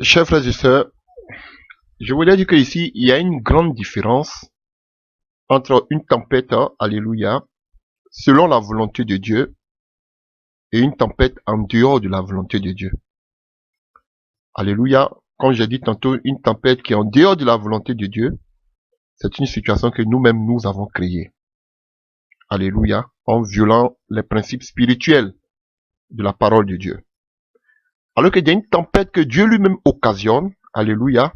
Chers frères et sœurs, je voulais dire qu'ici, il y a une grande différence entre une tempête, alléluia, selon la volonté de Dieu, et une tempête en dehors de la volonté de Dieu. Alléluia, comme j'ai dit tantôt, une tempête qui est en dehors de la volonté de Dieu, c'est une situation que nous-mêmes nous avons créée. Alléluia, en violant les principes spirituels de la parole de Dieu. Alors qu'il y a une tempête que Dieu lui-même occasionne, alléluia,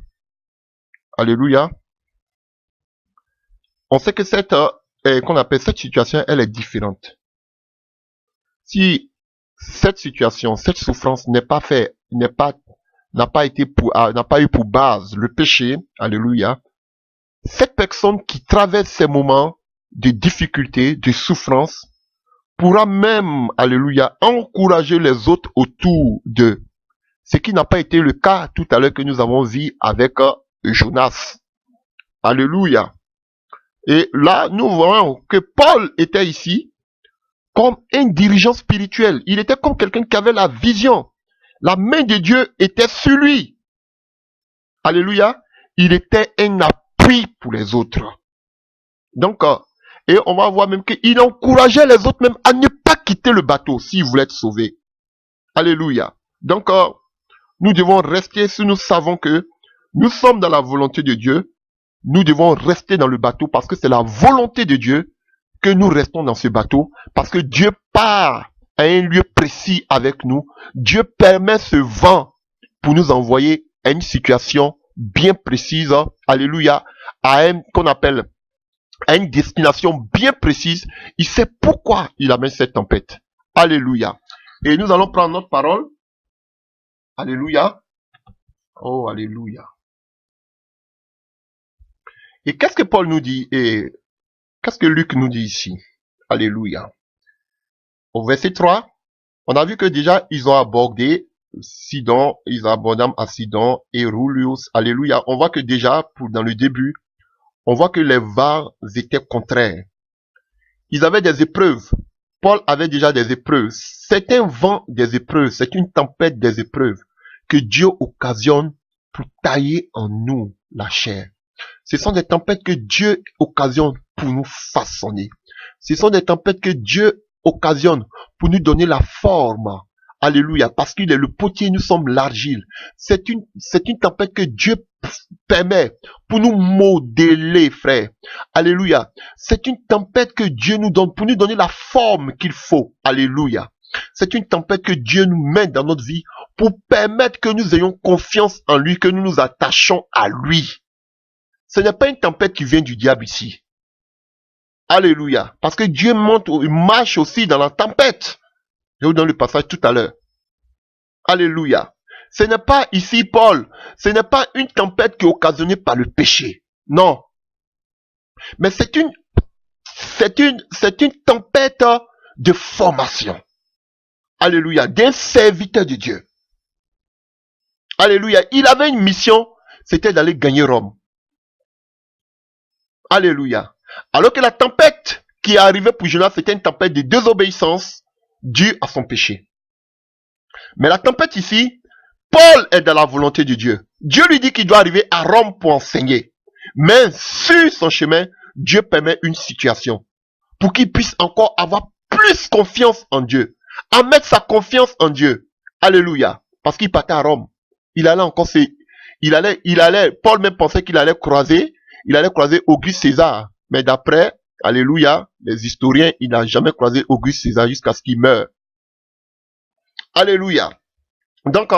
alléluia, on sait que qu'on appelle cette situation, elle est différente. Si cette situation, cette souffrance n'a pas eu pour base le péché, alléluia, cette personne qui traverse ces moments de difficulté, de souffrance, pourra même, alléluia, encourager les autres autour d'eux. Ce qui n'a pas été le cas tout à l'heure que nous avons vu avec Jonas. Alléluia. Et là, nous voyons que Paul était ici comme un dirigeant spirituel. Il était comme quelqu'un qui avait la vision. La main de Dieu était sur lui. Alléluia. Il était un appui pour les autres. Donc, et on va voir même qu'il encourageait les autres même à ne pas quitter le bateau s'ils voulaient être sauvés. Alléluia. Donc, nous devons rester, si nous savons que nous sommes dans la volonté de Dieu, nous devons rester dans le bateau parce que c'est la volonté de Dieu que nous restons dans ce bateau, parce que Dieu part à un lieu précis avec nous. Dieu permet ce vent pour nous envoyer à une situation bien précise, alléluia, à une destination bien précise. Il sait pourquoi il amène cette tempête. Alléluia. Et nous allons prendre notre parole. Alléluia. Oh, alléluia. Et qu'est-ce que Paul nous dit et qu'est-ce que Luc nous dit ici? Alléluia. Au verset 3, on a vu que déjà ils ont abordé Sidon, ils ont abordé à Sidon et Rulius. Alléluia. On voit que déjà, dans le début, on voit que les vents étaient contraires. Ils avaient des épreuves. Paul avait déjà des épreuves. C'est un vent des épreuves, c'est une tempête des épreuves que Dieu occasionne pour tailler en nous la chair. Ce sont des tempêtes que Dieu occasionne pour nous façonner. Ce sont des tempêtes que Dieu occasionne pour nous donner la forme. Alléluia. Parce qu'il est le potier, nous sommes l'argile. C'est une tempête que Dieu permet pour nous modeler, frère. Alléluia. C'est une tempête que Dieu nous donne pour nous donner la forme qu'il faut. Alléluia. C'est une tempête que Dieu nous met dans notre vie pour permettre que nous ayons confiance en lui, que nous nous attachons à lui. Ce n'est pas une tempête qui vient du diable ici. Alléluia. Parce que Dieu marche aussi dans la tempête. Je vous donne le passage tout à l'heure. Alléluia. Ce n'est pas ici, Paul, ce n'est pas une tempête qui est occasionnée par le péché. Non. Mais c'est une tempête de formation. Alléluia. D'un serviteur de Dieu. Alléluia. Il avait une mission, c'était d'aller gagner Rome. Alléluia. Alors que la tempête qui est arrivée pour Jonas, c'était une tempête de désobéissance due à son péché. Mais la tempête ici, Paul est dans la volonté de Dieu. Dieu lui dit qu'il doit arriver à Rome pour enseigner. Mais sur son chemin, Dieu permet une situation pour qu'il puisse encore avoir plus confiance en Dieu. À mettre sa confiance en Dieu. Alléluia. Parce qu'il partait à Rome. Paul même pensait qu'il allait croiser Auguste César. Mais d'après, alléluia, les historiens, il n'a jamais croisé Auguste César jusqu'à ce qu'il meure. Alléluia. Donc,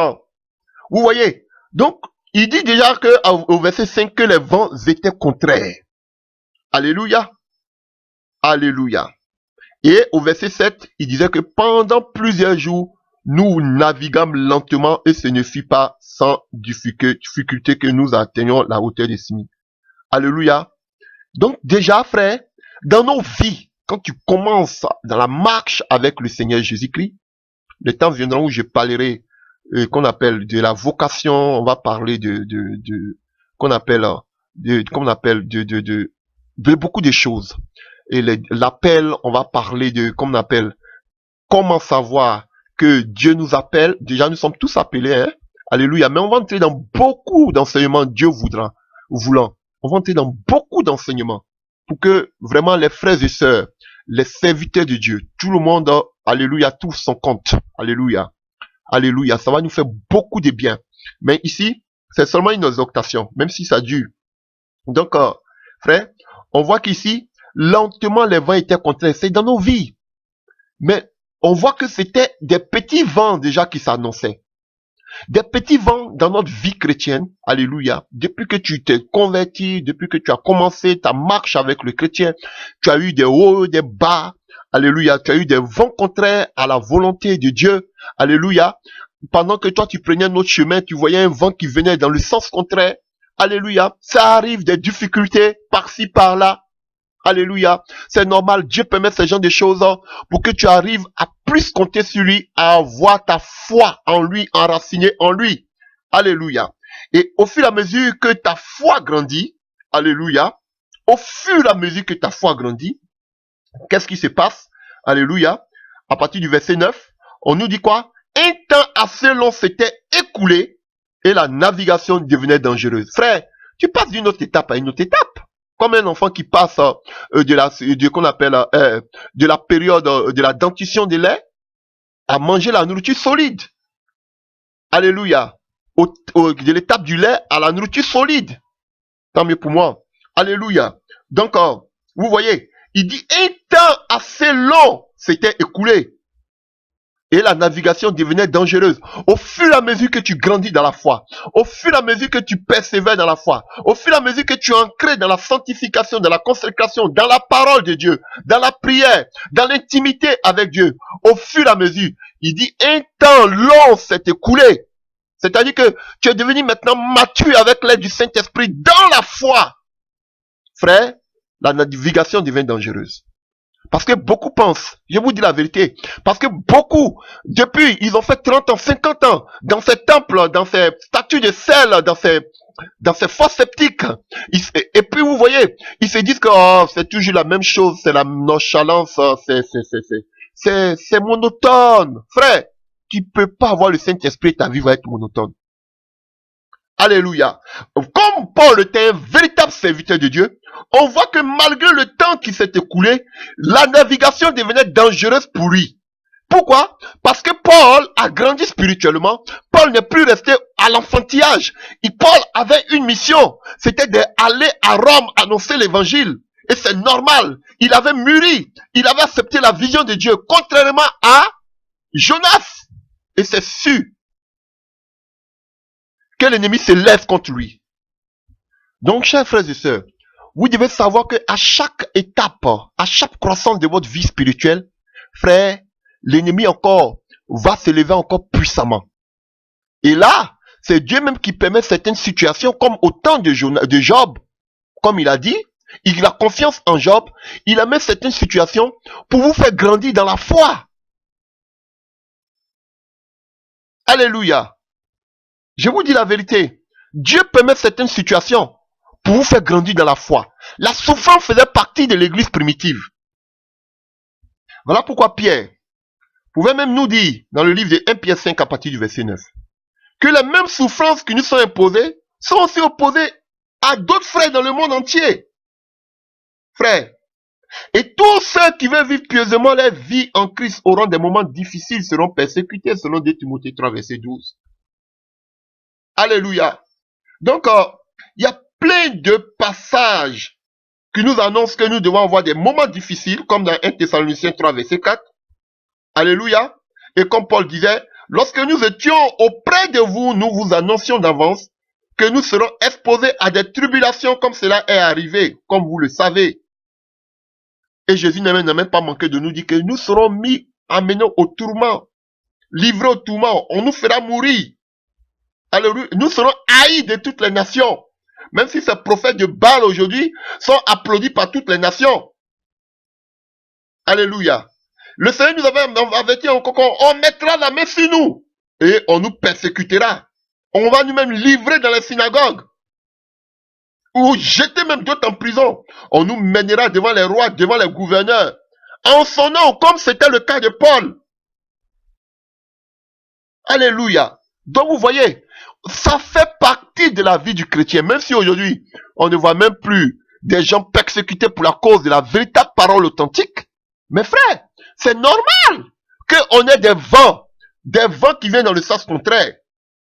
vous voyez, donc, il dit déjà au verset 5 que les vents étaient contraires. Alléluia. Alléluia. Et au verset 7, il disait que pendant plusieurs jours, nous naviguâmes lentement et ce ne fut pas sans difficulté que nous atteignions la hauteur des cimes. Alléluia. Donc déjà, frère, dans nos vies, quand tu commences dans la marche avec le Seigneur Jésus-Christ, le temps viendra où je parlerai qu'on appelle de la vocation, on va parler de beaucoup de choses. Et l'appel, on va parler de comment savoir que Dieu nous appelle. Déjà, nous sommes tous appelés Alléluia. Mais on va entrer dans beaucoup d'enseignements, Dieu voulant. On va entrer dans beaucoup d'enseignements pour que vraiment les frères et sœurs, les serviteurs de Dieu, tout le monde, alléluia, trouve son compte. Alléluia. Alléluia. Ça va nous faire beaucoup de bien. Mais ici, c'est seulement une exhortation, même si ça dure. Donc, frère, on voit qu'ici, lentement, les vents étaient contraires. C'est dans nos vies. Mais on voit que c'était des petits vents déjà qui s'annonçaient. Des petits vents dans notre vie chrétienne. Alléluia. Depuis que tu t'es converti, depuis que tu as commencé ta marche avec le chrétien, tu as eu des hauts, des bas. Alléluia. Tu as eu des vents contraires à la volonté de Dieu. Alléluia. Pendant que toi, tu prenais notre chemin, tu voyais un vent qui venait dans le sens contraire. Alléluia. Ça arrive, des difficultés par-ci, par-là. Alléluia. C'est normal. Dieu permet ce genre de choses pour que tu arrives à plus compter sur lui, à avoir ta foi en lui, enracinée en lui. Alléluia. Et au fur et à mesure que ta foi grandit, alléluia, au fur et à mesure que ta foi grandit, qu'est-ce qui se passe? Alléluia. À partir du verset 9, on nous dit quoi? Un temps assez long s'était écoulé et la navigation devenait dangereuse. Frère, tu passes d'une autre étape à une autre étape. Comme un enfant qui passe qu'on appelle de la période de la dentition de lait à manger la nourriture solide. Alléluia. De l'étape du lait à la nourriture solide. Tant mieux pour moi. Alléluia. Donc, vous voyez, il dit un temps assez long s'était écoulé. Et la navigation devenait dangereuse. Au fur et à mesure que tu grandis dans la foi, au fur et à mesure que tu persévères dans la foi, au fur et à mesure que tu es ancré dans la sanctification, dans la consécration, dans la parole de Dieu, dans la prière, dans l'intimité avec Dieu, au fur et à mesure, il dit un temps long s'est écoulé. C'est-à-dire que tu es devenu maintenant mature avec l'aide du Saint-Esprit dans la foi. Frère, la navigation devient dangereuse. Parce que beaucoup pensent, je vous dis la vérité, parce que beaucoup, depuis, ils ont fait 30 ans, 50 ans, dans ces temples, dans ces statues de sel, dans ces fosses sceptiques. Et puis vous voyez, ils se disent que c'est toujours la même chose, c'est la nonchalance, c'est monotone. Frère, tu peux pas avoir le Saint-Esprit, ta vie va être monotone. Alléluia. Comme Paul était un véritable serviteur de Dieu, on voit que malgré le temps qui s'est écoulé, la navigation devenait dangereuse pour lui. Pourquoi? Parce que Paul a grandi spirituellement. Paul n'est plus resté à l'enfantillage. Et Paul avait une mission. C'était d'aller à Rome annoncer l'évangile. Et c'est normal. Il avait mûri. Il avait accepté la vision de Dieu. Contrairement à Jonas. Et c'est sûr que l'ennemi se lève contre lui. Donc, chers frères et sœurs, vous devez savoir que à chaque étape, à chaque croissance de votre vie spirituelle, frère, l'ennemi encore va se lever encore puissamment. Et là, c'est Dieu même qui permet certaines situations, comme au temps de Job, comme il a dit, il a confiance en Job, il a mis certaines situations pour vous faire grandir dans la foi. Alléluia. Je vous dis la vérité. Dieu permet certaines situations pour vous faire grandir dans la foi. La souffrance faisait partie de l'église primitive. Voilà pourquoi Pierre pouvait même nous dire, dans le livre de 1 Pierre 5 à partir du verset 9, que les mêmes souffrances qui nous sont imposées sont aussi opposées à d'autres frères dans le monde entier. Frères, et tous ceux qui veulent vivre pieusement leur vie en Christ auront des moments difficiles, seront persécutés, selon 2 Timothée 3, verset 12. Alléluia. Donc, il y a plein de passages qui nous annoncent que nous devons avoir des moments difficiles, comme dans 1 Thessaloniciens 3, verset 4. Alléluia. Et comme Paul disait, lorsque nous étions auprès de vous, nous vous annoncions d'avance que nous serons exposés à des tribulations comme cela est arrivé, comme vous le savez. Et Jésus n'a même pas manqué de nous dire que nous serons amenés au tourment, livrés au tourment, on nous fera mourir. Alléluia. Nous serons haïs de toutes les nations. Même si ces prophètes de Baal aujourd'hui sont applaudis par toutes les nations. Alléluia. Le Seigneur nous avait averti encore qu'on mettra la main sur nous et on nous persécutera. On va nous-mêmes livrer dans les synagogues ou jeter même d'autres en prison. On nous mènera devant les rois, devant les gouverneurs en son nom, comme c'était le cas de Paul. Alléluia. Donc vous voyez, ça fait partie de la vie du chrétien. Même si aujourd'hui, on ne voit même plus des gens persécutés pour la cause de la véritable parole authentique. Mais frère, c'est normal qu'on ait des vents qui viennent dans le sens contraire.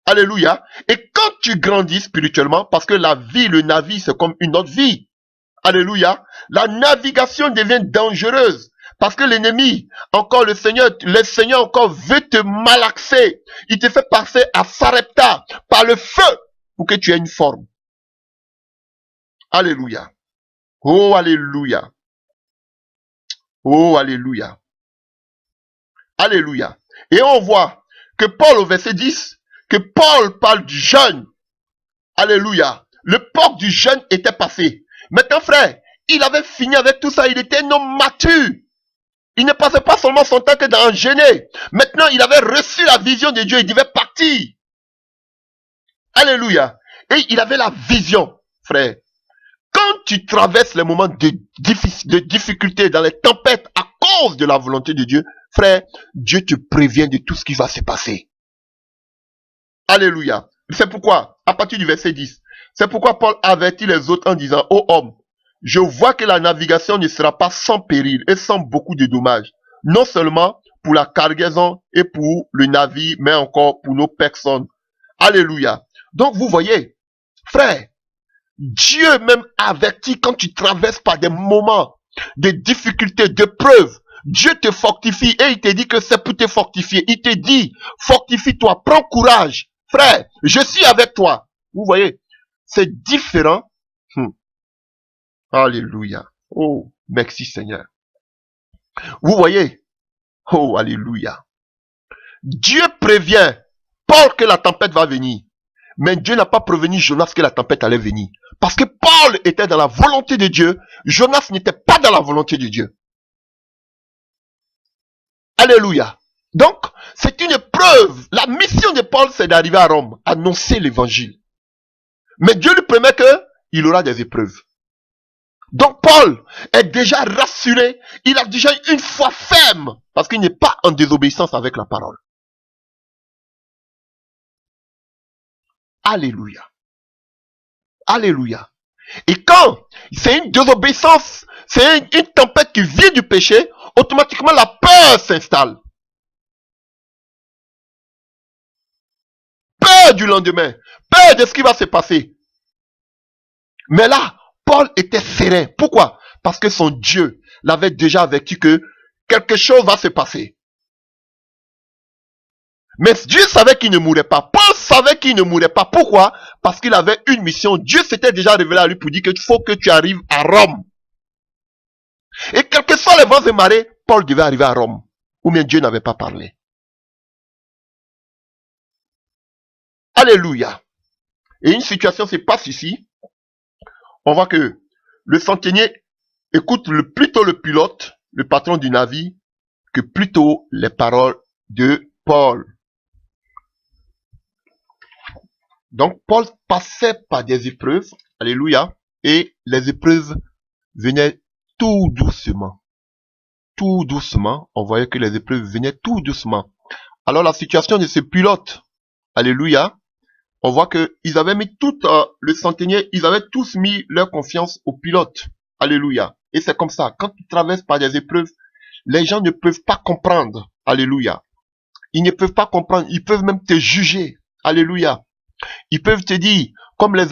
Alléluia. Et quand tu grandis spirituellement, parce que la vie, le navire, c'est comme une autre vie. Alléluia. La navigation devient dangereuse. Parce que l'ennemi, encore le Seigneur encore veut te malaxer. Il te fait passer à Sarepta par le feu pour que tu aies une forme. Alléluia. Oh, alléluia. Oh, alléluia. Alléluia. Et on voit que Paul, au verset 10, que Paul parle du jeûne. Alléluia. Le port du jeûne était passé. Maintenant, frère, il avait fini avec tout ça. Il était un homme mature. Il ne passait pas seulement son temps que dans un jeûner. Maintenant, il avait reçu la vision de Dieu. Il devait partir. Alléluia. Et il avait la vision, frère. Quand tu traverses les moments de difficulté, dans les tempêtes, à cause de la volonté de Dieu, frère, Dieu te prévient de tout ce qui va se passer. Alléluia. C'est pourquoi, à partir du verset 10, c'est pourquoi Paul avertit les autres en disant, ô homme, je vois que la navigation ne sera pas sans péril et sans beaucoup de dommages. Non seulement pour la cargaison et pour le navire, mais encore pour nos personnes. Alléluia. Donc vous voyez, frère, Dieu même avertit quand tu traverses par des moments de difficultés, de preuves. Dieu te fortifie et il te dit que c'est pour te fortifier. Il te dit, fortifie-toi, prends courage. Frère, je suis avec toi. Vous voyez, c'est différent. Alléluia. Oh, merci Seigneur. Vous voyez, oh, alléluia. Dieu prévient Paul que la tempête va venir. Mais Dieu n'a pas prévenu Jonas que la tempête allait venir. Parce que Paul était dans la volonté de Dieu. Jonas n'était pas dans la volonté de Dieu. Alléluia. Donc, c'est une preuve. La mission de Paul, c'est d'arriver à Rome, annoncer l'évangile. Mais Dieu lui promet qu'il aura des épreuves. Donc, Paul est déjà rassuré. Il a déjà une foi ferme. Parce qu'il n'est pas en désobéissance avec la parole. Alléluia. Alléluia. Et quand c'est une désobéissance, c'est une tempête qui vient du péché, automatiquement la peur s'installe. Peur du lendemain, peur de ce qui va se passer. Mais là, Paul était serein. Pourquoi? Parce que son Dieu l'avait déjà averti que quelque chose va se passer. Mais Dieu savait qu'il ne mourrait pas. Paul savait qu'il ne mourrait pas. Pourquoi? Parce qu'il avait une mission. Dieu s'était déjà révélé à lui pour dire qu'il faut que tu arrives à Rome. Et quels que soient les vents et marées, Paul devait arriver à Rome. Ou bien Dieu n'avait pas parlé. Alléluia. Et une situation se passe ici. On voit que le centenier écoute plutôt le pilote, le patron du navire, que plutôt les paroles de Paul. Donc, Paul passait par des épreuves, alléluia, et les épreuves venaient tout doucement. Tout doucement, on voyait que les épreuves venaient tout doucement. Alors, la situation de ce pilote, alléluia, on voit que ils avaient mis tout le centenier, ils avaient tous mis leur confiance au pilote, alléluia. Et c'est comme ça, quand tu traverses par des épreuves, les gens ne peuvent pas comprendre, alléluia. Ils ne peuvent pas comprendre, ils peuvent même te juger, alléluia. Ils peuvent te dire, comme les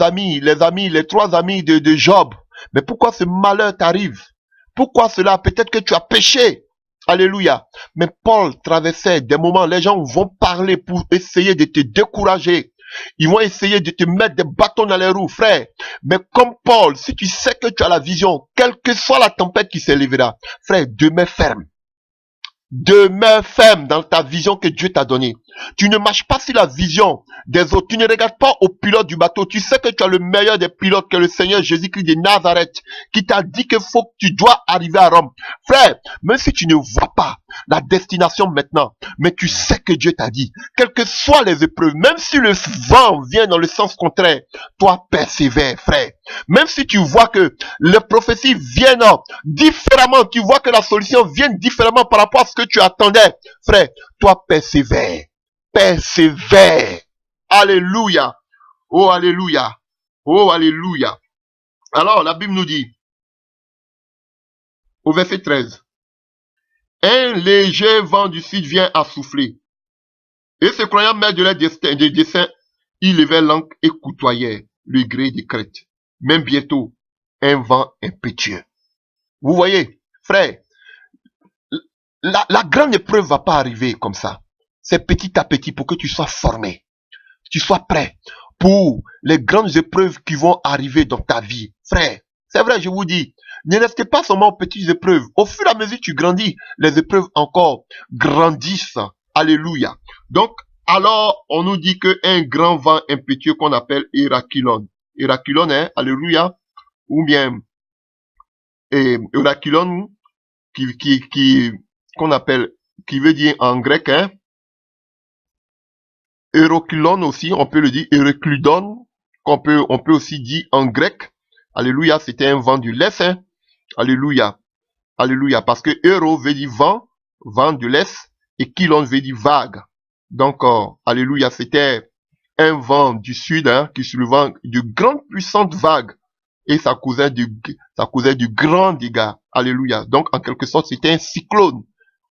trois amis de Job, mais pourquoi ce malheur t'arrive? Pourquoi cela? Peut-être que tu as péché. Alléluia. Mais Paul traversait des moments, les gens vont parler pour essayer de te décourager. Ils vont essayer de te mettre des bâtons dans les roues, frère. Mais comme Paul, si tu sais que tu as la vision, quelle que soit la tempête qui s'élèvera, frère, demeure ferme. Demeure ferme dans ta vision que Dieu t'a donnée. Tu ne marches pas sur la vision des autres. Tu ne regardes pas au pilote du bateau. Tu sais que tu as le meilleur des pilotes, que le Seigneur Jésus-Christ de Nazareth, qui t'a dit que tu dois arriver à Rome. Frère, même si tu ne vois pas la destination maintenant, mais tu sais que Dieu t'a dit, quelles que soient les épreuves, même si le vent vient dans le sens contraire, toi persévère, frère. Même si tu vois que les prophéties viennent différemment, tu vois que la solution vient différemment par rapport à ce que tu attendais, frère, toi persévère, persévère, Alléluia. Oh, alléluia. Oh, alléluia. Alors, la Bible nous dit, au verset 13, un léger vent du sud vient à souffler. Et se croyant maître de leur dessein, ils levaient l'ancre et côtoyaient le gré des crêtes. Même bientôt, un vent impétueux. Vous voyez, frère, la grande épreuve va pas arriver comme ça. C'est petit à petit pour que tu sois formé, tu sois prêt pour les grandes épreuves qui vont arriver dans ta vie. Frère, c'est vrai, je vous dis, ne restez pas seulement aux petites épreuves. Au fur et à mesure que tu grandis, les épreuves encore grandissent. Alléluia. Donc, alors, on nous dit qu'un grand vent impétueux qu'on appelle Hérakylon. Hérakylon, hein, alléluia. Ou bien, Hérakylon, qu'on appelle, qui veut dire en grec, hein, Hérakylon aussi, on peut le dire, Hérakludon, on peut aussi dire en grec. Alléluia, c'était un vent du lest, hein. Alléluia. Alléluia. Parce que Héro veut dire vent, vent de l'est, et Kylon veut dire vague. Donc, alléluia, c'était un vent du sud, hein, qui soulevait de grandes puissantes vagues. Et ça causait du grand dégât. Alléluia. Donc, en quelque sorte, c'était un cyclone.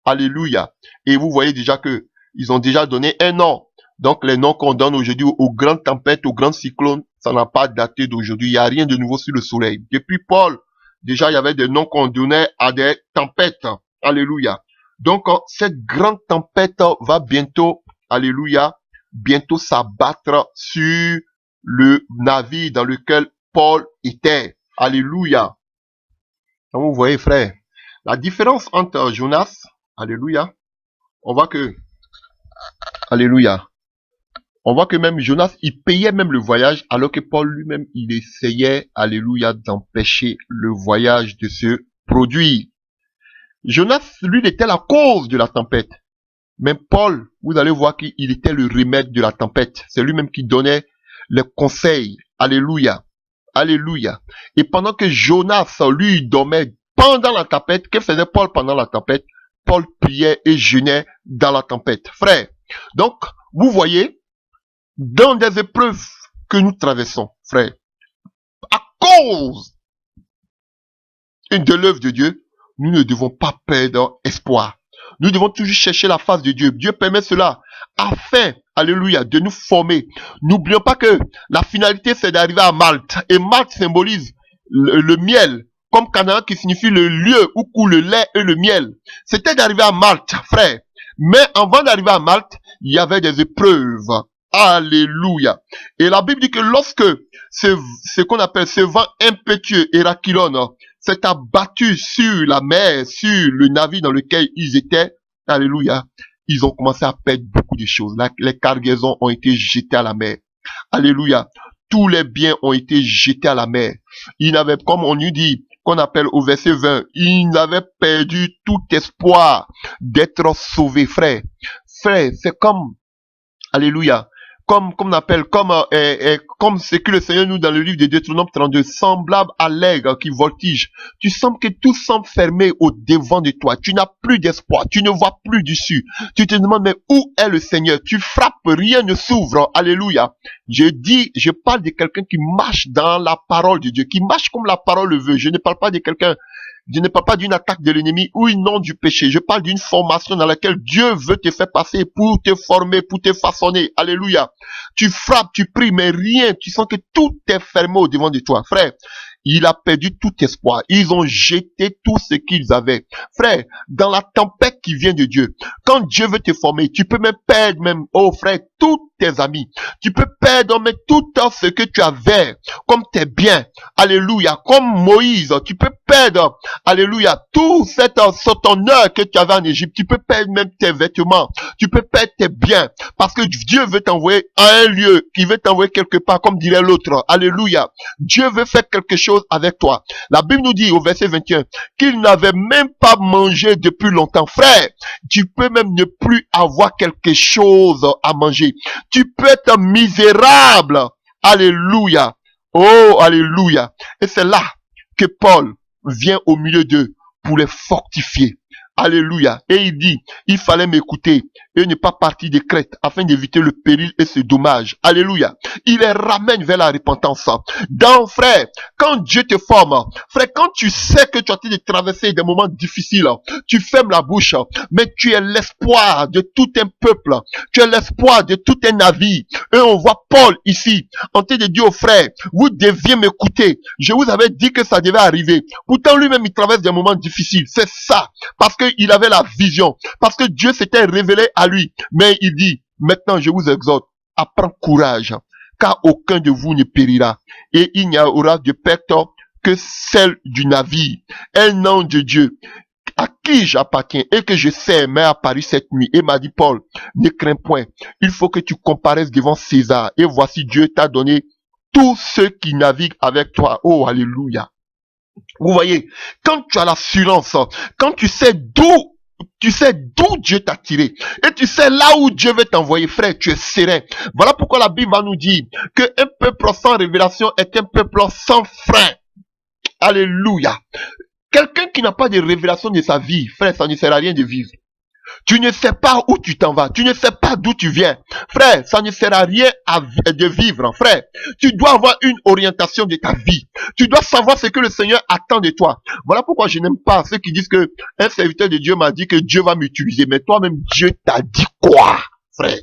Alléluia. Et vous voyez déjà que ils ont déjà donné un nom. Donc, les noms qu'on donne aujourd'hui aux grandes tempêtes, aux grands cyclones, ça n'a pas daté d'aujourd'hui. Il n'y a rien de nouveau sur le soleil. Depuis Paul, déjà, il y avait des noms qu'on donnait à des tempêtes. Alléluia. Donc, cette grande tempête va bientôt, alléluia, bientôt s'abattre sur le navire dans lequel Paul était. Alléluia. Donc, vous voyez, frère, la différence entre Jonas, alléluia, on voit que, alléluia, on voit que même Jonas, il payait même le voyage, alors que Paul lui-même, il essayait, alléluia, d'empêcher le voyage de se produire. Jonas, lui, il était la cause de la tempête. Mais Paul, vous allez voir qu'il était le remède de la tempête. C'est lui-même qui donnait les conseils. Alléluia. Alléluia. Et pendant que Jonas, lui, dormait pendant la tempête, que faisait Paul pendant la tempête? Paul priait et jeûnait dans la tempête. Frère, donc, vous voyez, dans des épreuves que nous traversons, frère, à cause de l'œuvre de Dieu, nous ne devons pas perdre espoir. Nous devons toujours chercher la face de Dieu. Dieu permet cela afin, alléluia, de nous former. N'oublions pas que la finalité, c'est d'arriver à Malte. Et Malte symbolise le miel, comme Canaan qui signifie le lieu où coule le lait et le miel. C'était d'arriver à Malte, frère. Mais avant d'arriver à Malte, il y avait des épreuves. Alléluia. Et la Bible dit que lorsque ce qu'on appelle ce vent impétueux, Hérakylon, s'est abattu sur la mer, sur le navire dans lequel ils étaient, alléluia, ils ont commencé à perdre beaucoup de choses. Les cargaisons ont été jetées à la mer. Alléluia. Tous les biens ont été jetés à la mer. Ils n'avaient, comme on nous dit, qu'on appelle au verset 20, ils avaient perdu tout espoir d'être sauvés, frère. Frère, c'est comme, alléluia, comme on appelle, comme ce que le Seigneur nous dans le livre de Deutéronome 32, semblable à l'aigle qui voltige. Tu sens que tout semble fermé au devant de toi. Tu n'as plus d'espoir. Tu ne vois plus dessus. Tu te demandes, mais où est le Seigneur? Tu frappes, rien ne s'ouvre. Alléluia. Je parle de quelqu'un qui marche dans la parole de Dieu, qui marche comme la parole le veut. Je ne parle pas de quelqu'un, je ne parle pas d'une attaque de l'ennemi ou une non du péché. Je parle d'une formation dans laquelle Dieu veut te faire passer pour te former, pour te façonner. Alléluia. Tu frappes, tu pries, mais rien. Tu sens que tout est fermé au devant de toi. Frère, il a perdu tout espoir. Ils ont jeté tout ce qu'ils avaient. Frère, dans la tempête qui vient de Dieu, quand Dieu veut te former, tu peux même perdre même, oh frère, tous tes amis. Tu peux perdre mais tout ce que tu avais, comme tes biens. Alléluia. Comme Moïse, tu peux perdre, alléluia, tout cet honneur que tu avais en Égypte. Tu peux perdre même tes vêtements. Tu peux perdre tes biens. Parce que Dieu veut t'envoyer à un lieu, il veut t'envoyer quelque part, comme dirait l'autre. Alléluia. Dieu veut faire quelque chose avec toi. La Bible nous dit au verset 21 qu'il n'avait même pas mangé depuis longtemps. Frère, tu peux même ne plus avoir quelque chose à manger. Tu peux être misérable. Alléluia. Oh, alléluia. Et c'est là que Paul vient au milieu d'eux pour les fortifier. Alléluia. Et il dit, il fallait m'écouter et ne pas partir de Crète afin d'éviter le péril et ce dommage. Alléluia. Il les ramène vers la repentance. Donc, frère, quand Dieu te forme, frère, quand tu sais que tu as de traverser des moments difficiles, tu fermes la bouche, mais tu es l'espoir de tout un peuple. Tu es l'espoir de tout un navire. Et on voit Paul ici, en train de dire aux frères, vous deviez m'écouter. Je vous avais dit que ça devait arriver. Pourtant, lui-même, il traverse des moments difficiles. C'est ça. Parce qu'il avait la vision. Parce que Dieu s'était révélé à lui. Mais il dit, maintenant, je vous exhorte à prendre courage, car aucun de vous ne périra. Et il n'y aura de perte que celle du navire. Un nom de Dieu à qui j'appartiens et que je sais m'est apparu cette nuit et m'a dit, Paul, ne crains point. Il faut que tu comparaisses devant César. Et voici, Dieu t'a donné tous ceux qui naviguent avec toi. Oh, alléluia. Vous voyez, quand tu as l'assurance, quand tu sais d'où Dieu t'a tiré, et tu sais là où Dieu veut t'envoyer, frère, tu es serein. Voilà pourquoi la Bible va nous dire qu'un peuple sans révélation est un peuple sans frein. Alléluia. Quelqu'un qui n'a pas de révélation de sa vie, frère, ça ne sert à rien de vivre. Tu ne sais pas où tu t'en vas. Tu ne sais pas d'où tu viens. Frère, ça ne sert à rien de vivre. Frère, tu dois avoir une orientation de ta vie. Tu dois savoir ce que le Seigneur attend de toi. Voilà pourquoi je n'aime pas ceux qui disent que un serviteur de Dieu m'a dit que Dieu va m'utiliser. Mais toi-même, Dieu t'a dit quoi, frère?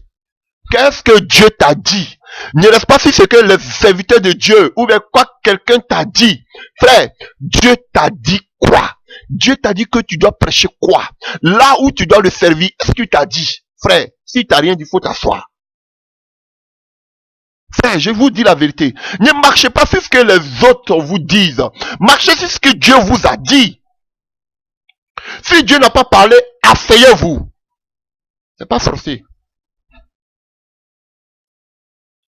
Qu'est-ce que Dieu t'a dit? Ne laisse pas si c'est que le serviteur de Dieu ou bien quoi quelqu'un t'a dit. Frère, Dieu t'a dit quoi? Dieu t'a dit que tu dois prêcher quoi? Là où tu dois le servir, est-ce qu'il t'a dit? Frère, si tu n'as rien dit, il faut t'asseoir. Frère, je vous dis la vérité. Ne marchez pas sur ce que les autres vous disent. Marchez sur ce que Dieu vous a dit. Si Dieu n'a pas parlé, asseyez-vous. C'est pas forcé.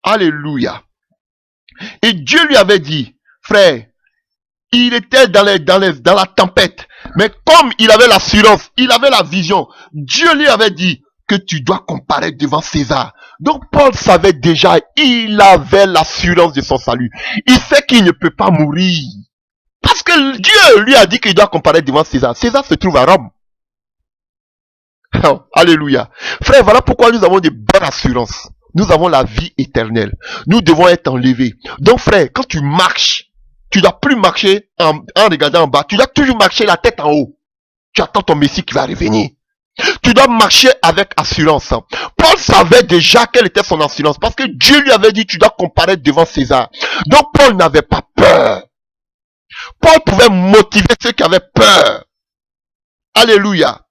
Alléluia. Et Dieu lui avait dit, frère, il était dans la tempête. Mais comme il avait l'assurance, il avait la vision, Dieu lui avait dit que tu dois comparaître devant César. Donc Paul savait déjà, il avait l'assurance de son salut. Il sait qu'il ne peut pas mourir. Parce que Dieu lui a dit qu'il doit comparaître devant César. César se trouve à Rome. Oh, alléluia. Frère, voilà pourquoi nous avons de bonnes assurances. Nous avons la vie éternelle. Nous devons être enlevés. Donc frère, quand tu marches, tu ne dois plus marcher en regardant en bas. Tu dois toujours marcher la tête en haut. Tu attends ton Messie qui va revenir. Tu dois marcher avec assurance. Paul savait déjà quelle était son assurance. Parce que Dieu lui avait dit, tu dois comparaître devant César. Donc Paul n'avait pas peur. Paul pouvait motiver ceux qui avaient peur. Alléluia.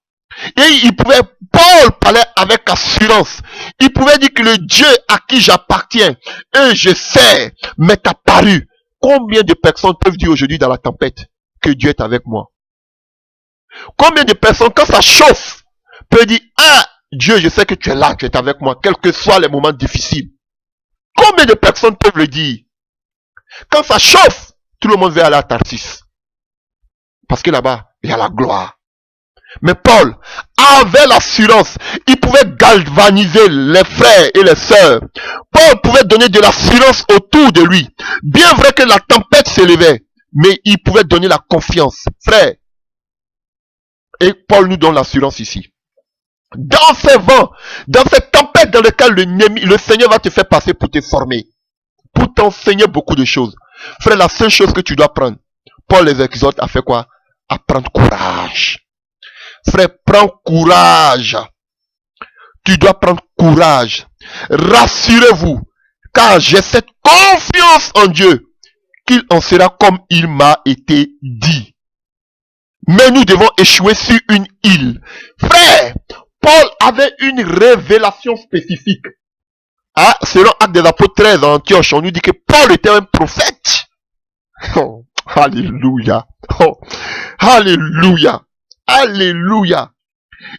Et Paul parlait avec assurance. Il pouvait dire que le Dieu à qui j'appartiens, et je sais, m'est apparu. Combien de personnes peuvent dire aujourd'hui dans la tempête que Dieu est avec moi? Combien de personnes, quand ça chauffe, peuvent dire, ah, Dieu, je sais que tu es là, tu es avec moi, quels que soient les moments difficiles. Combien de personnes peuvent le dire? Quand ça chauffe, tout le monde veut aller à Tarsis. Parce que là-bas, il y a la gloire. Mais Paul avait l'assurance. Il pouvait galvaniser les frères et les sœurs. Paul pouvait donner de l'assurance autour de lui. Bien vrai que la tempête s'élevait, mais il pouvait donner la confiance. Frère, et Paul nous donne l'assurance ici. Dans ces vents, dans cette tempête dans laquelle le Seigneur va te faire passer pour te former, pour t'enseigner beaucoup de choses. Frère, la seule chose que tu dois prendre, Paul les exhorte à faire quoi? À prendre courage. Frère, prends courage. Tu dois prendre courage. Rassurez-vous, car j'ai cette confiance en Dieu qu'il en sera comme il m'a été dit. Mais nous devons échouer sur une île. Frère, Paul avait une révélation spécifique. Ah, selon Actes des Apôtres 13 en Antioche, on nous dit que Paul était un prophète. Oh, alléluia. Oh, alléluia. Alléluia.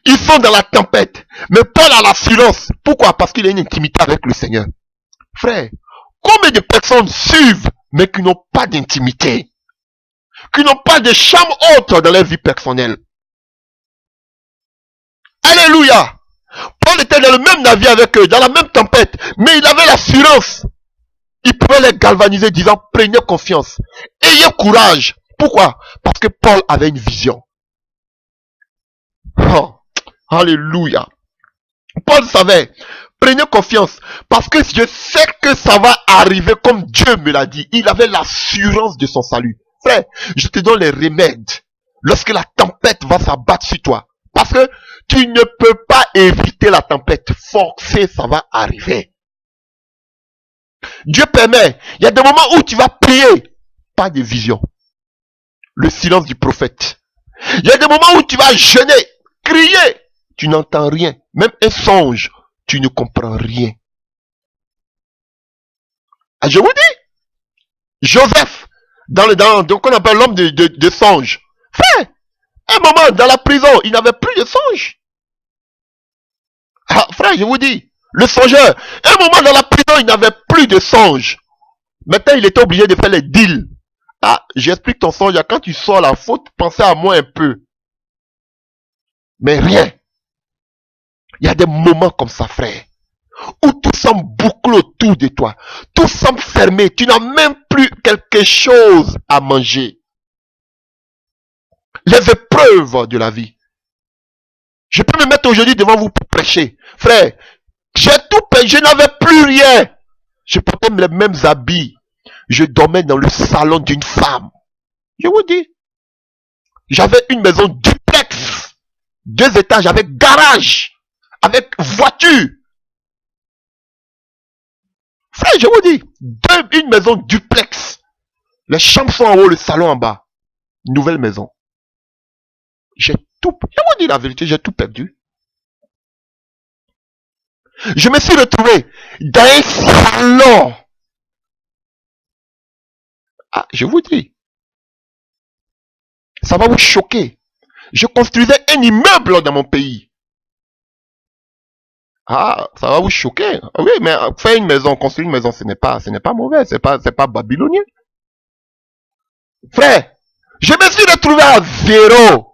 Ils sont dans la tempête. Mais Paul a l'assurance. Pourquoi? Parce qu'il a une intimité avec le Seigneur. Frère, combien de personnes suivent, mais qui n'ont pas d'intimité? Qui n'ont pas de chambre autre dans leur vie personnelle? Alléluia. Paul était dans le même navire avec eux, dans la même tempête. Mais il avait l'assurance. Il pouvait les galvaniser disant, prenez confiance. Ayez courage. Pourquoi? Parce que Paul avait une vision. Oh, alléluia. Paul savait, prenez confiance, parce que je sais que ça va arriver comme Dieu me l'a dit. Il avait l'assurance de son salut. Frère, je te donne les remèdes lorsque la tempête va s'abattre sur toi. Parce que tu ne peux pas éviter la tempête. Forcé, ça va arriver. Dieu permet. Il y a des moments où tu vas prier. Pas de vision. Le silence du prophète. Il y a des moments où tu vas jeûner, crier. Tu n'entends rien. Même un songe, tu ne comprends rien. Ah, je vous dis, Joseph, donc on appelle l'homme de songe. Frère, un moment dans la prison, il n'avait plus de songe. Ah, frère, je vous dis, le songeur, un moment dans la prison, il n'avait plus de songe. Maintenant, il était obligé de faire les deals. Ah, j'explique ton songe, quand tu sors la faute, pensez à moi un peu. Mais rien. Il y a des moments comme ça, frère, où tout semble bouclé autour de toi. Tout semble fermé. Tu n'as même plus quelque chose à manger. Les épreuves de la vie. Je peux me mettre aujourd'hui devant vous pour prêcher. Frère, j'ai tout perdu. Je n'avais plus rien. Je portais les mêmes habits. Je dormais dans le salon d'une femme. Je vous dis. J'avais une maison duplex. 2 étages avec garage. Avec voiture. Frère, je vous dis. Une maison duplex. Les chambres sont en haut, le salon en bas. Nouvelle maison. J'ai tout. Je vous dis la vérité, j'ai tout perdu. Je me suis retrouvé dans un salon. Ah, je vous dis. Ça va vous choquer. Je construisais un immeuble dans mon pays. Ah, ça va vous choquer. Oui, mais faire une maison, construire une maison, ce n'est pas mauvais, c'est pas babylonien. Frère, je me suis retrouvé à 0.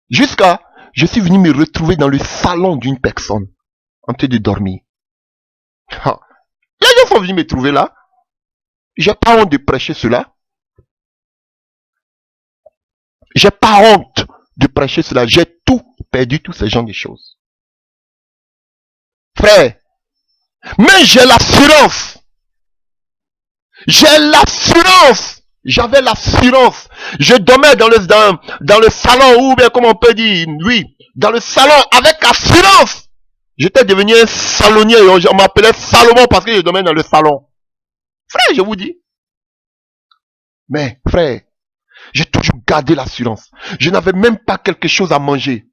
Jusqu'à, je suis venu me retrouver dans le salon d'une personne, en train de dormir. Ah, les gens sont venus me trouver là. J'ai pas honte de prêcher cela. J'ai pas honte de prêcher cela. J'ai tout perdu, tous ces genres de choses. Frère, mais j'ai l'assurance. J'ai l'assurance. J'avais l'assurance. Je dormais dans le salon, ou bien comme on peut dire, oui, dans le salon avec assurance. J'étais devenu un salonnier. On m'appelait Salomon parce que je dormais dans le salon. Frère, je vous dis. Mais, frère, j'ai toujours gardé l'assurance. Je n'avais même pas quelque chose à manger.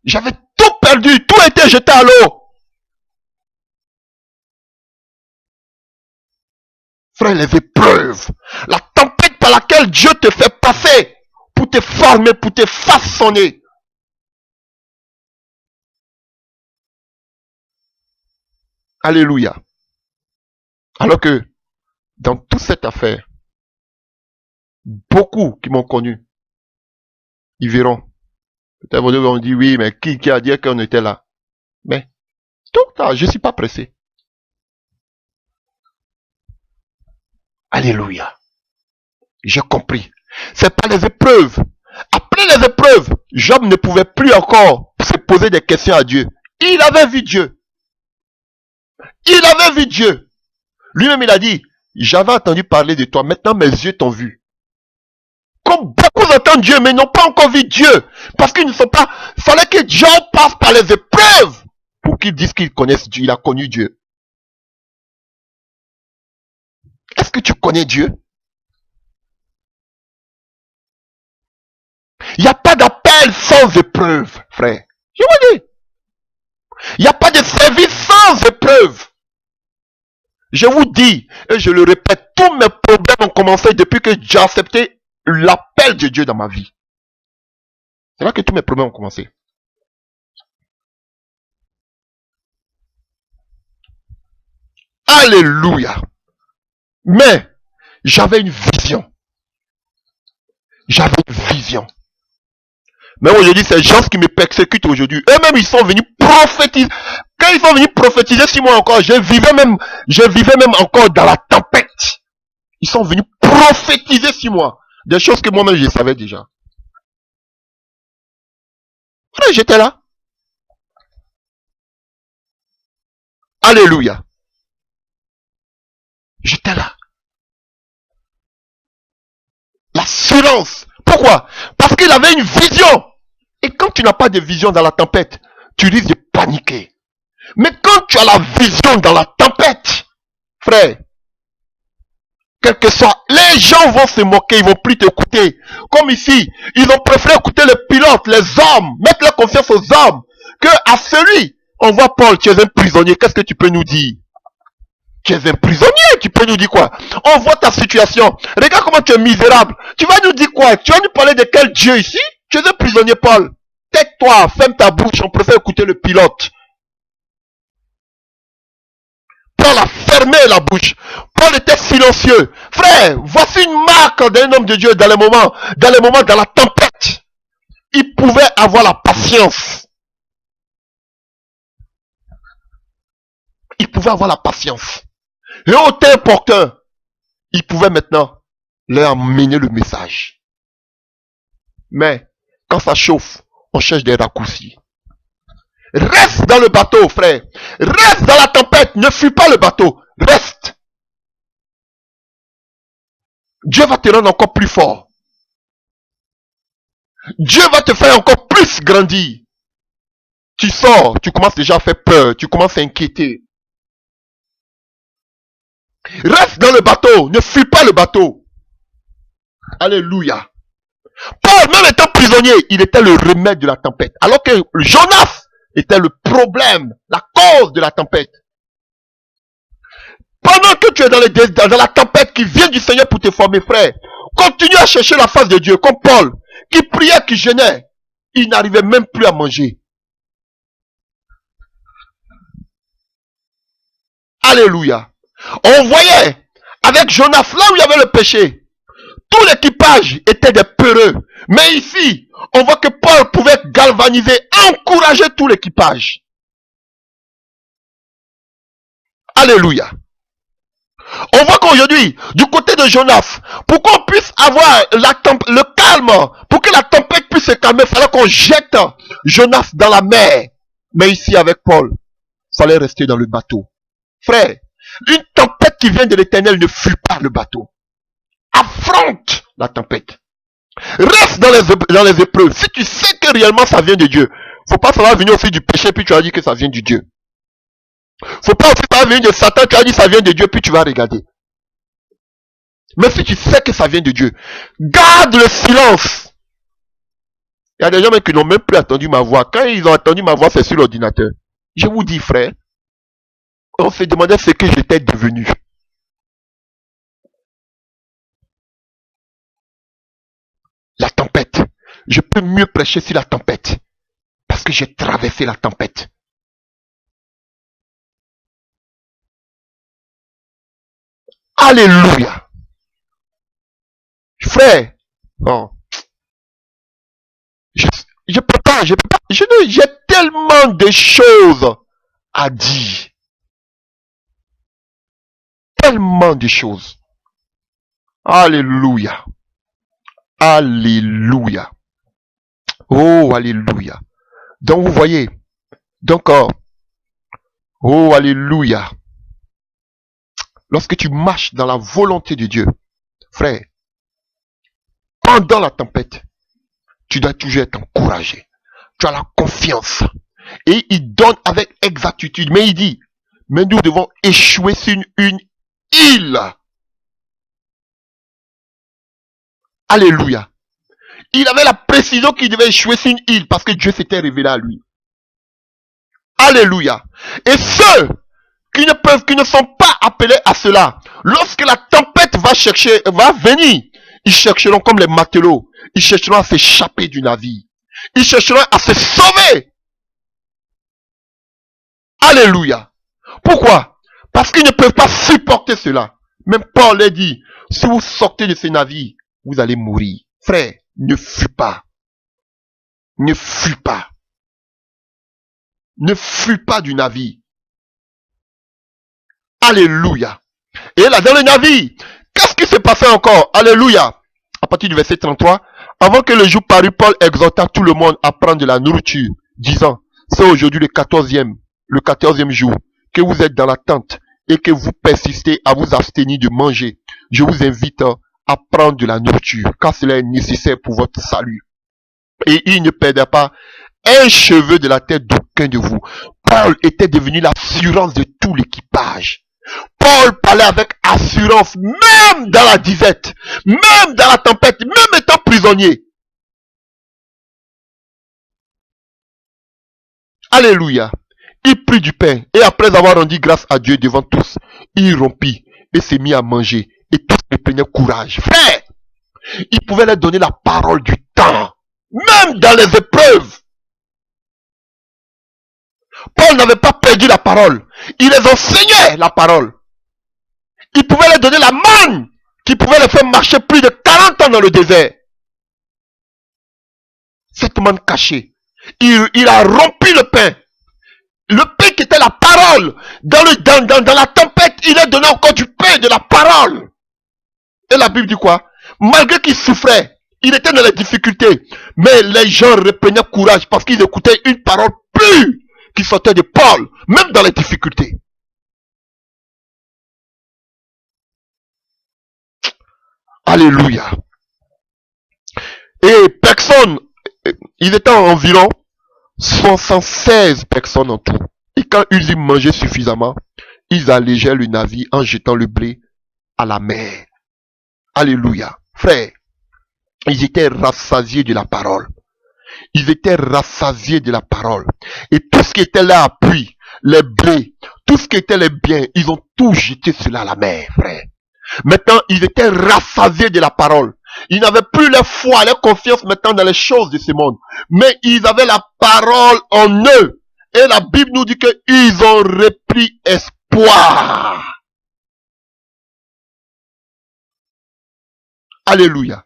J'avais tout perdu. Tout était jeté à l'eau. Frère, les épreuves, la tempête par laquelle Dieu te fait passer pour te former, pour te façonner. Alléluia. Alors que, dans toute cette affaire, beaucoup qui m'ont connu, ils verront. Peut-être vous vont dire, oui, mais qui a dit qu'on était là? Mais, tout ça, je ne suis pas pressé. Alléluia. J'ai compris. C'est pas les épreuves. Après les épreuves, Job ne pouvait plus encore se poser des questions à Dieu. Il avait vu Dieu. Il avait vu Dieu. Lui-même, il a dit, j'avais entendu parler de toi, maintenant mes yeux t'ont vu. Comme beaucoup entendent Dieu, mais n'ont pas encore vu Dieu. Parce qu'ils ne sont pas... Il fallait que Job passe par les épreuves pour qu'ils disent qu'ils connaissent Dieu. Il a connu Dieu. Est-ce que tu connais Dieu? Il n'y a pas d'appel sans épreuve, frère. Je vous dis. Il n'y a pas de service sans épreuve. Je vous dis, et je le répète, tous mes problèmes ont commencé depuis que j'ai accepté l'appel de Dieu dans ma vie. C'est là que tous mes problèmes ont commencé. Alléluia. Mais, j'avais une vision. J'avais une vision. Mais aujourd'hui, ces gens qui me persécutent aujourd'hui, eux-mêmes, ils sont venus prophétiser. Quand ils sont venus prophétiser 6 mois encore, je vivais même encore dans la tempête. Ils sont venus prophétiser sur moi des choses que moi-même je savais déjà. Frère, j'étais là. Alléluia. J'étais là. L'assurance. Pourquoi? Parce qu'il avait une vision. Et quand tu n'as pas de vision dans la tempête, tu risques de paniquer. Mais quand tu as la vision dans la tempête, frère, quel que soit, les gens vont se moquer, ils vont plus t'écouter. Comme ici, ils ont préféré écouter les pilotes, les hommes, mettre leur confiance aux hommes, que à celui. On voit Paul, tu es un prisonnier, qu'est-ce que tu peux nous dire? Tu es un prisonnier, tu peux nous dire quoi? On voit ta situation. Regarde comment tu es misérable. Tu vas nous dire quoi? Tu vas nous parler de quel Dieu ici? Tu es un prisonnier, Paul. Tais-toi, ferme ta bouche, on préfère écouter le pilote. Paul a fermé la bouche. Paul était silencieux. Frère, voici une marque d'un homme de Dieu dans les moments dans la tempête. Il pouvait avoir la patience. Il pouvait avoir la patience. Et au temps opportun, il pouvait maintenant leur amener le message. Mais, quand ça chauffe, on cherche des raccourcis. Reste dans le bateau, frère. Reste dans la tempête. Ne fuis pas le bateau. Reste. Dieu va te rendre encore plus fort. Dieu va te faire encore plus grandir. Tu sors, tu commences déjà à faire peur. Tu commences à inquiéter. Reste dans le bateau. Ne fuis pas le bateau. Alléluia. Paul, même étant prisonnier, il était le remède de la tempête. Alors que Jonas était le problème, la cause de la tempête. Pendant que tu es dans la tempête qui vient du Seigneur pour te former, frère, continue à chercher la face de Dieu, comme Paul, qui priait, qui jeûnait. Il n'arrivait même plus à manger. Alléluia. On voyait, avec Jonas, là où il y avait le péché, tout l'équipage était des peureux. Mais ici, on voit que Paul pouvait galvaniser, encourager tout l'équipage. Alléluia. On voit qu'aujourd'hui, du côté de Jonas, pour qu'on puisse avoir le calme, pour que la tempête puisse se calmer, il fallait qu'on jette Jonas dans la mer. Mais ici, avec Paul, il fallait rester dans le bateau. Frère, une tempête qui vient de l'Éternel ne fuit pas le bateau. Affronte la tempête. Reste dans les épreuves. Si tu sais que réellement ça vient de Dieu, faut pas ça va venir aussi du péché puis tu vas dire que ça vient du Dieu. Faut pas aussi ça va venir de Satan, tu vas dire ça vient de Dieu puis tu vas regarder. Mais si tu sais que ça vient de Dieu, garde le silence. Il y a des gens qui n'ont même plus entendu ma voix. Quand ils ont entendu ma voix, c'est sur l'ordinateur. Je vous dis, frère, on se demandait ce que j'étais devenu. La tempête. Je peux mieux prêcher sur la tempête. Parce que j'ai traversé la tempête. Alléluia. Frère, non. Je peux pas, j'ai tellement de choses à dire. Tellement de choses. Alléluia. Alléluia. Oh, alléluia. Donc, vous voyez. Donc, oh, alléluia. Lorsque tu marches dans la volonté de Dieu, frère, pendant la tempête, tu dois toujours être encouragé. Tu as la confiance. Et il donne avec exactitude. Mais il dit, mais nous devons échouer sur une île. Alléluia. Il avait la précision qu'il devait échouer sur une île parce que Dieu s'était révélé à lui. Alléluia. Et ceux qui ne sont pas appelés à cela, lorsque la tempête va venir, ils chercheront comme les matelots, ils chercheront à s'échapper du navire. Ils chercheront à se sauver. Alléluia. Pourquoi? Parce qu'ils ne peuvent pas supporter cela. Même Paul l'a dit, si vous sortez de ce navire, vous allez mourir. Frère, ne fuis pas. Ne fuis pas. Ne fuis pas du navire. Alléluia. Et là, dans le navire, Qu'est-ce qui s'est passé encore? Alléluia. À partir du verset 33. Avant que le jour parût, Paul exhorta tout le monde à prendre de la nourriture, disant, c'est aujourd'hui le 14e jour, que vous êtes dans la tente et que vous persistez à vous abstenir de manger. Je vous invite à prendre de la nourriture, car cela est nécessaire pour votre salut. Et il ne perdait pas un cheveu de la tête d'aucun de vous. Paul était devenu l'assurance de tout l'équipage. Paul parlait avec assurance, même dans la disette, même dans la tempête, même étant prisonnier. Alléluia. Il prit du pain et après avoir rendu grâce à Dieu devant tous, il rompit et s'est mis à manger et tous les prenaient courage. Frère, il pouvait leur donner la parole du temps, même dans les épreuves. Paul n'avait pas perdu la parole. Il les enseignait la parole. Il pouvait leur donner la manne qui pouvait les faire marcher plus de 40 ans dans le désert. Cette manne cachée. Il a rompu le pain. Le pain qui était la parole. Dans la tempête, il a donné encore du pain, de la parole. Et la Bible dit quoi? Malgré qu'il souffrait, il était dans les difficultés. Mais les gens reprenaient courage parce qu'ils écoutaient une parole pure qui sortait de Paul, même dans les difficultés. Alléluia. Et personne, il était environ 76 personnes en tout. Et quand ils y mangeaient suffisamment, ils allégeaient le navire en jetant le blé à la mer. Alléluia. Frère, ils étaient rassasiés de la parole. Ils étaient rassasiés de la parole. Et tout ce qui était là, appui, les blés, tout ce qui était les biens, ils ont tout jeté cela à la mer, frère. Maintenant, ils étaient rassasiés de la parole. Ils n'avaient plus leur foi, leur confiance maintenant dans les choses de ce monde. Mais ils avaient la parole en eux. Et la Bible nous dit qu'ils ont repris espoir. Alléluia.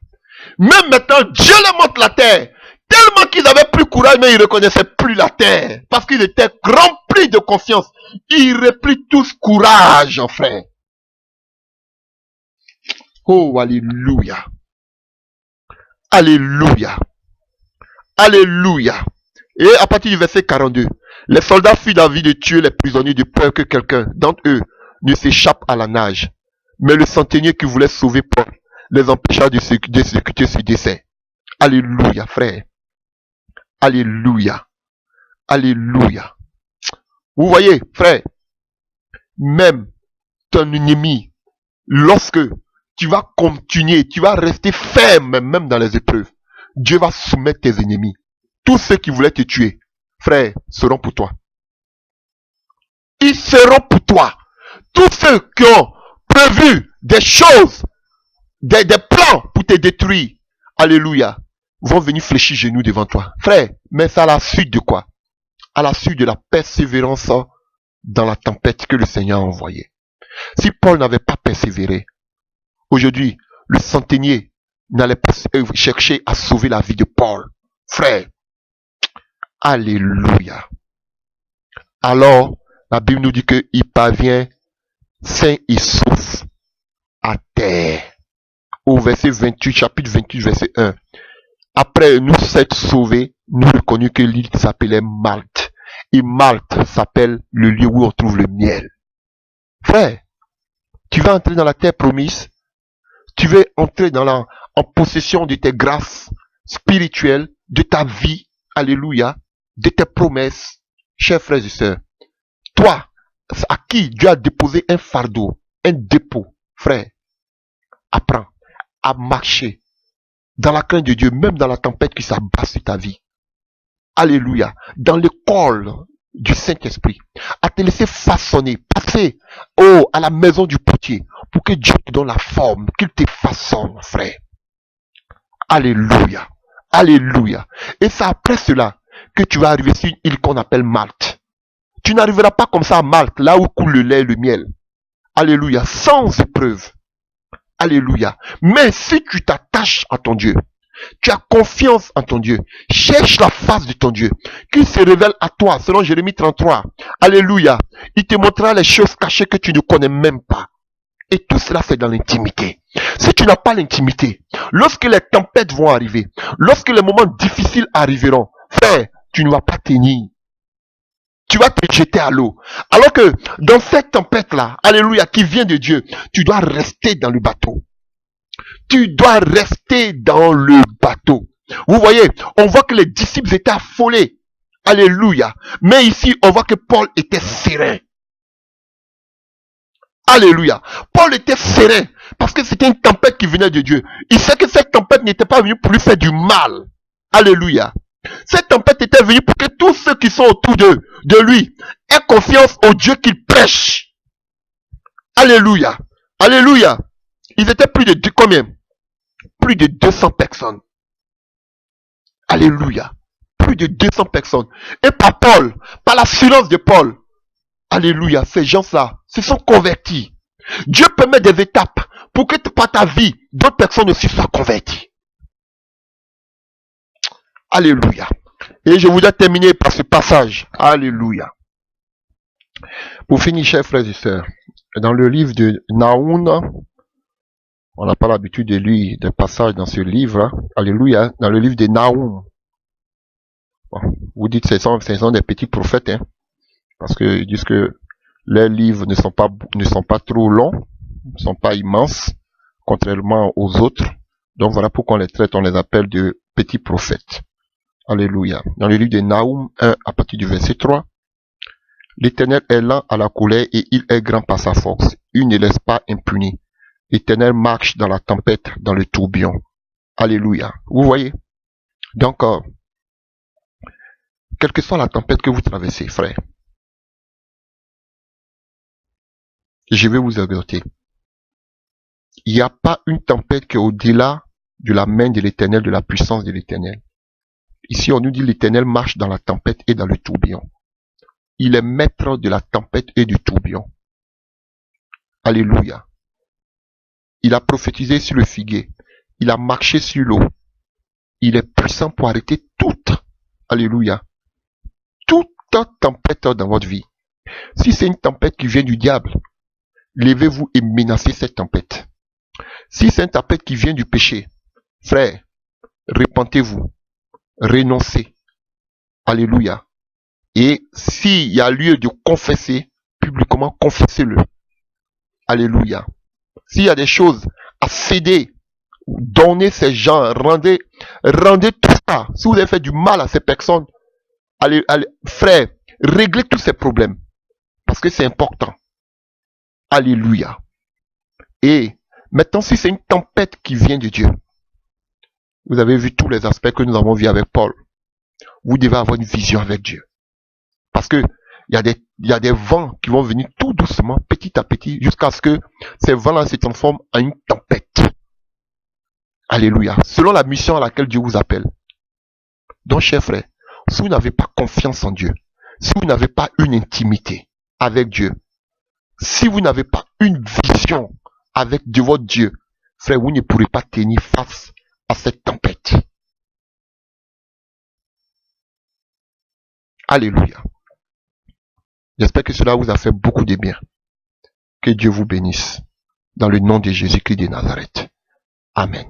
Même maintenant, Dieu leur montre la terre. Tellement qu'ils avaient plus courage, mais ils ne reconnaissaient plus la terre. Parce qu'ils étaient remplis de confiance. Ils reprient tous courage, frère. Oh, alléluia. Alléluia. Alléluia. Et à partir du verset 42, les soldats firent d'avis de tuer les prisonniers de peur que quelqu'un d'entre eux ne s'échappe à la nage. Mais le centenier qui voulait sauver Paul les empêcha d'exécuter ce décès. Alléluia, frère. Alléluia. Alléluia. Vous voyez, frère, même ton ennemi, lorsque tu vas continuer, tu vas rester ferme même dans les épreuves, Dieu va soumettre tes ennemis. Tous ceux qui voulaient te tuer, frère, seront pour toi. Ils seront pour toi. Tous ceux qui ont prévu des choses, des plans pour te détruire, alléluia, vont venir fléchir genoux devant toi. Frère, mais c'est à la suite de quoi? À la suite de la persévérance dans la tempête que le Seigneur a envoyée. Si Paul n'avait pas persévéré, aujourd'hui, le centenier n'allait pas chercher à sauver la vie de Paul. Frère, alléluia. Alors, la Bible nous dit qu'il parvient sain et sauf à terre. Au verset 28, chapitre 28, verset 1. Après nous s'être sauvés, nous reconnus que l'île s'appelait Malte. Et Malte s'appelle le lieu où on trouve le miel. Frère, tu vas entrer dans la terre promise. Tu veux entrer en possession de tes grâces spirituelles, de ta vie, alléluia, de tes promesses. Chers frères et sœurs, toi, à qui Dieu a déposé un fardeau, un dépôt, frère, apprends à marcher dans la crainte de Dieu, même dans la tempête qui s'abat sur ta vie. Alléluia. Dans l'école du Saint-Esprit, à te laisser façonner, passer à la maison du potier, pour que Dieu te donne la forme, qu'il te façonne, frère. Alléluia. Alléluia. Et c'est après cela que tu vas arriver sur une île qu'on appelle Malte. Tu n'arriveras pas comme ça à Malte, là où coule le lait et le miel. Alléluia. Sans épreuve. Alléluia. Mais si tu t'attaches à ton Dieu, tu as confiance en ton Dieu, cherche la face de ton Dieu, qu'il se révèle à toi, selon Jérémie 33. Alléluia. Il te montrera les choses cachées que tu ne connais même pas. Et tout cela, c'est dans l'intimité. Si tu n'as pas l'intimité, lorsque les tempêtes vont arriver, lorsque les moments difficiles arriveront, frère, tu ne vas pas tenir. Tu vas te jeter à l'eau. Alors que dans cette tempête-là, alléluia, qui vient de Dieu, tu dois rester dans le bateau. Tu dois rester dans le bateau. Vous voyez, on voit que les disciples étaient affolés. Alléluia. Mais ici, on voit que Paul était serein. Alléluia. Paul était serein parce que c'était une tempête qui venait de Dieu. Il sait que cette tempête n'était pas venue pour lui faire du mal. Alléluia. Cette tempête était venue pour que tous ceux qui sont autour de lui aient confiance au Dieu qu'il prêche. Alléluia. Alléluia. Ils étaient plus de combien? Plus de 200 personnes. Alléluia. Plus de 200 personnes. Et par Paul, par l'assurance de Paul, alléluia, ces gens-là se sont convertis. Dieu permet des étapes pour que par ta vie, d'autres personnes aussi soient converties. Alléluia. Et je voudrais terminer par ce passage. Alléluia. Pour finir, chers frères et sœurs, dans le livre de Naoum, on n'a pas l'habitude de lire des passages dans ce livre. Hein. Alléluia. Dans le livre de Naoum. Bon, vous dites que ce sont des petits prophètes. Hein, parce qu'ils disent que les livres ne sont pas trop longs. Ne sont pas immenses. Contrairement aux autres. Donc voilà pourquoi on les traite, on les appelle de petits prophètes. Alléluia. Dans le livre de Naoum 1, à partir du verset 3. L'Éternel est lent à la colère et il est grand par sa force. Il ne laisse pas impuni. L'Éternel marche dans la tempête, dans le tourbillon. Alléluia. Vous voyez? Donc, quelle que soit la tempête que vous traversez, frère, je vais vous exhorter. Il n'y a pas une tempête qui est au-delà de la main de l'Éternel, de la puissance de l'Éternel. Ici, on nous dit l'Éternel marche dans la tempête et dans le tourbillon. Il est maître de la tempête et du tourbillon. Alléluia. Il a prophétisé sur le figuier. Il a marché sur l'eau. Il est puissant pour arrêter toute, alléluia, toute tempête dans votre vie. Si c'est une tempête qui vient du diable, levez-vous et menacez cette tempête. Si c'est une tempête qui vient du péché, frère, repentez-vous, renoncez. Alléluia. Et s'il y a lieu de confesser, publiquement, confessez-le. Alléluia. S'il y a des choses à céder, donnez ces gens, rendez tout ça. Si vous avez fait du mal à ces personnes, allez, frère, réglez tous ces problèmes. Parce que c'est important. Alléluia. Et maintenant, si c'est une tempête qui vient de Dieu, vous avez vu tous les aspects que nous avons vus avec Paul. Vous devez avoir une vision avec Dieu. Parce que il y a des vents qui vont venir tout doucement, petit à petit, jusqu'à ce que ces vents-là se transforment en une tempête. Alléluia. Selon la mission à laquelle Dieu vous appelle. Donc, chers frères, si vous n'avez pas confiance en Dieu, si vous n'avez pas une intimité avec Dieu, si vous n'avez pas une vision avec de votre Dieu, frère, vous ne pourrez pas tenir face à cette tempête. Alléluia. J'espère que cela vous a fait beaucoup de bien. Que Dieu vous bénisse. Dans le nom de Jésus-Christ de Nazareth. Amen.